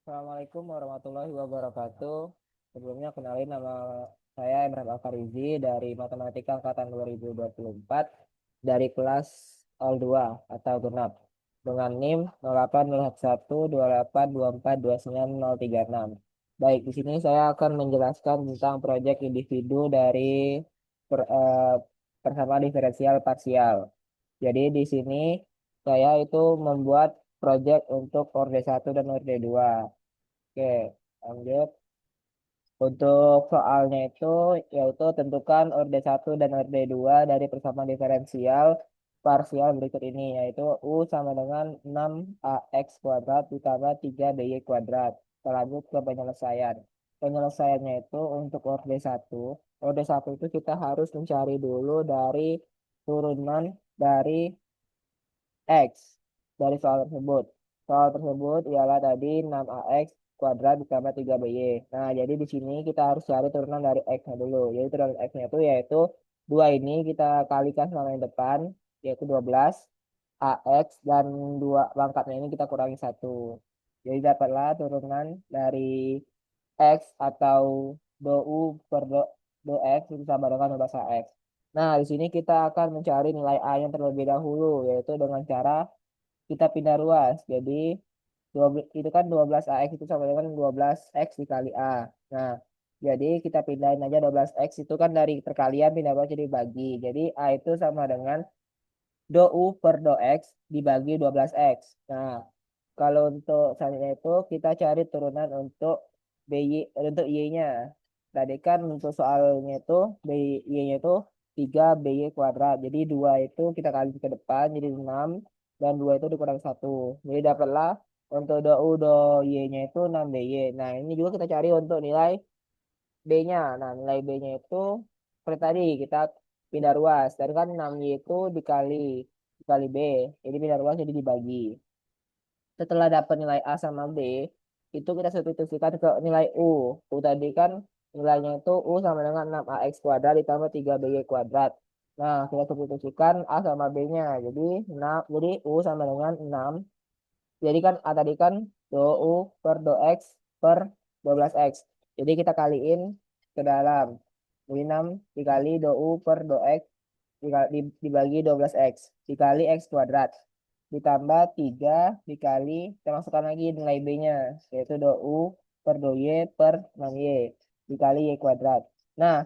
Assalamualaikum warahmatullahi wabarakatuh. Sebelumnya kenalin nama saya Emran Alfarizi dari Matematika Angkatan 2024 dari kelas L2 atau genap dengan NIM 080128242936. Baik, di sini saya akan menjelaskan tentang proyek individu dari per- eh, persamaan diferensial parsial. Jadi di sini saya itu membuat proyek untuk orde 1 dan orde 2. Oke, lanjut. Untuk soalnya itu yaitu tentukan orde 1 dan orde 2 dari persamaan diferensial parsial berikut ini, yaitu U sama dengan 6AX kuadrat ditambah 3BY kuadrat. Kita lanjut ke penyelesaian. Penyelesaiannya itu untuk orde 1. Orde 1 itu kita harus mencari dulu dari turunan dari X dari soal tersebut. Soal tersebut ialah tadi 6AX kuadrat ditambah 3BY. Nah, jadi di sini kita harus cari turunan dari X-nya dulu. Jadi turunan X-nya itu yaitu 2 ini kita kalikan sama yang depan, yaitu 12 AX, dan 2 pangkatnya ini kita kurangi 1. Jadi dapatlah turunan dari X atau do U per do X itu sama dengan 12 AX. Nah, di sini kita akan mencari nilai A yang terlebih dahulu, yaitu dengan cara kita pindah ruas. Jadi 12 itu kan 12 AX itu sama dengan 12 X dikali A. Nah, jadi kita pindahin aja 12 X itu kan dari perkalian pindah ruas jadi bagi. Jadi A itu sama dengan do U per do X dibagi 12 X. Nah, kalau untuk selanjutnya itu kita cari turunan untuk BY untuk Y-nya. Tadi kan untuk soalnya itu Y-nya itu 3BY kuadrat. Jadi 2 itu kita kali ke depan jadi 6 dan 2 itu dikurang 1. Jadi dapatlah untuk do U do Y-nya itu 6BY. Nah, ini juga kita cari untuk nilai B-nya. Nah, nilai B-nya itu seperti tadi kita pindah ruas. Tadi kan 6Y itu dikali B. Jadi pindah ruas jadi dibagi. Setelah dapat nilai A sama B, itu kita substitusikan ke nilai U. U tadi kan nilainya itu U sama dengan 6AX kuadrat ditambah 3BY kuadrat. Nah, kita substitusikan A sama B-nya. Jadi U sama dengan 6. Jadi kan A tadi kan do U per do X per 12X. Jadi kita kaliin ke dalam. Jadi 6 dikali do U per do X dibagi 12X dikali X kuadrat ditambah 3 dikali kita masukkan lagi nilai B-nya yaitu do U per do Y per 6Y dikali Y kuadrat. Nah,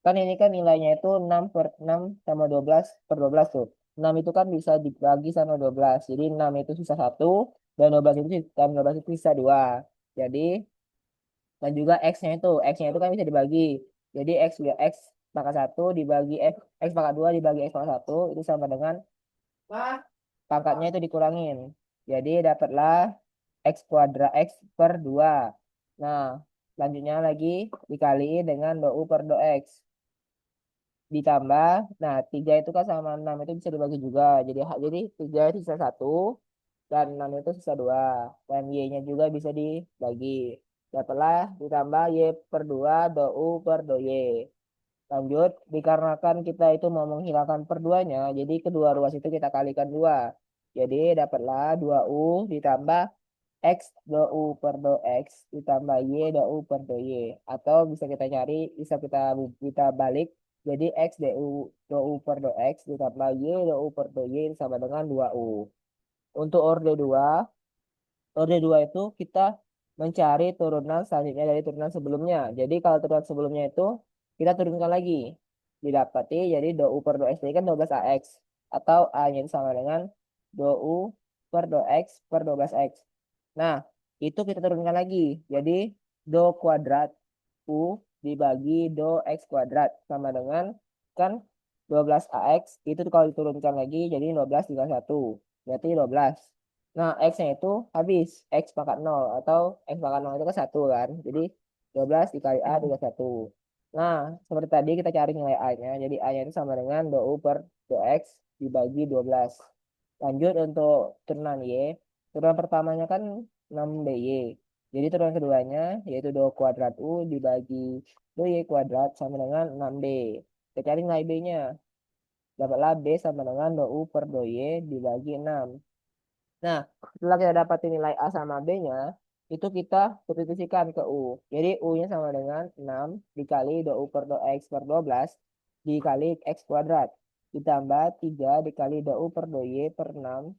kan ini kan nilainya itu 6 per 6 sama 12 per 12 tuh. 6 itu kan bisa dibagi sama 12. Jadi 6 itu sisa 1 dan 12 itu sisa 2. Jadi dan juga X-nya itu kan bisa dibagi. Jadi X pangkat 1 dibagi X pangkat 2 dibagi X pangkat 1 itu sama dengan pangkatnya itu dikurangin. Jadi dapatlah X kuadrat X per 2. Nah, selanjutnya lagi dikali dengan do U per do X. Ditambah, nah 3 itu kan sama 6 itu bisa dibagi juga. Jadi 3 itu sisa 1 dan 6 itu sisa 2. Dan Y-nya juga bisa dibagi. Dapatlah ditambah Y per 2 do U per do Y. Lanjut, dikarenakan kita itu mau menghilangkan per 2-nya, jadi kedua ruas itu kita kalikan 2. Jadi dapatlah 2U ditambah X do U per do X ditambah Y do U per do Y. Atau bisa kita cari, kita balik. Jadi X do U per do X ditambah Y do U per do Y sama dengan 2U. Untuk orde 2 itu kita mencari turunan selanjutnya dari turunan sebelumnya. Jadi kalau turunan sebelumnya itu kita turunkan lagi. Didapati jadi do U per do X ini kan 12AX. Atau A-nya itu sama dengan do U per do X per 12X. Nah, itu kita turunkan lagi. Jadi do kuadrat U dibagi do X kuadrat sama dengan kan 12AX itu kalau diturunkan lagi jadi 12 tinggal 1. Berarti 12. Nah, X-nya itu habis. X pangkat 0 atau X pangkat 0 itu kan 1 kan. Jadi 12 dikali A dikali 1. Nah, seperti tadi kita cari nilai A-nya. Jadi A-nya itu sama dengan do U per do X dibagi 12. Lanjut untuk turunan Y. Turunan pertamanya kan 6BY. Jadi turunan keduanya yaitu do kuadrat U dibagi do Y kuadrat sama dengan 6B. Kita cari nilai B-nya. Dapatlah B sama dengan do U per do Y dibagi 6. Nah, setelah kita dapatin nilai A sama B-nya, itu kita substitusikan ke U. Jadi U-nya sama dengan 6 dikali 2U per 2X per 12 dikali X kuadrat. Ditambah 3 dikali 2U per 2Y per 6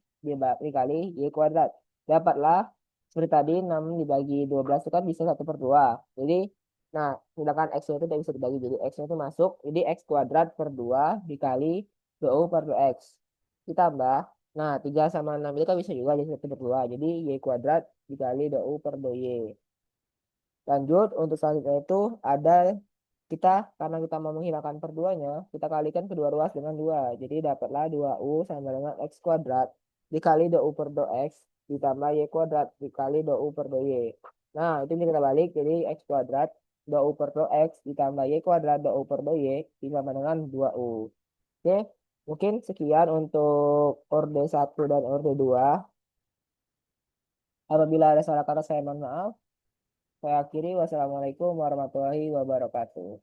dikali Y kuadrat. Dapatlah seperti tadi 6 dibagi 12 itu kan bisa 1/2. Jadi, nah, sedangkan X-nya itu tidak bisa dibagi. Jadi X-nya itu masuk. Jadi X kuadrat per 2 dikali 2U per 2X. Ditambah, nah 3 sama 6 itu kan bisa juga jadi 1/2. Jadi Y kuadrat dikali 2U per 2Y. Lanjut, untuk selanjutnya itu ada kita, karena kita mau menghilangkan per 2-nya, kita kalikan kedua ruas dengan 2. Jadi dapatlah 2U sama dengan X kuadrat dikali 2U per 2X ditambah Y kuadrat dikali 2U per 2Y. Nah, itu bisa kita balik. Jadi X kuadrat 2U per 2X ditambah Y kuadrat 2U per 2Y sama dengan 2U. Oke, mungkin sekian untuk orde 1 dan orde 2. Apabila ada salah kata saya mohon maaf. Saya akhiri. Wassalamualaikum warahmatullahi wabarakatuh.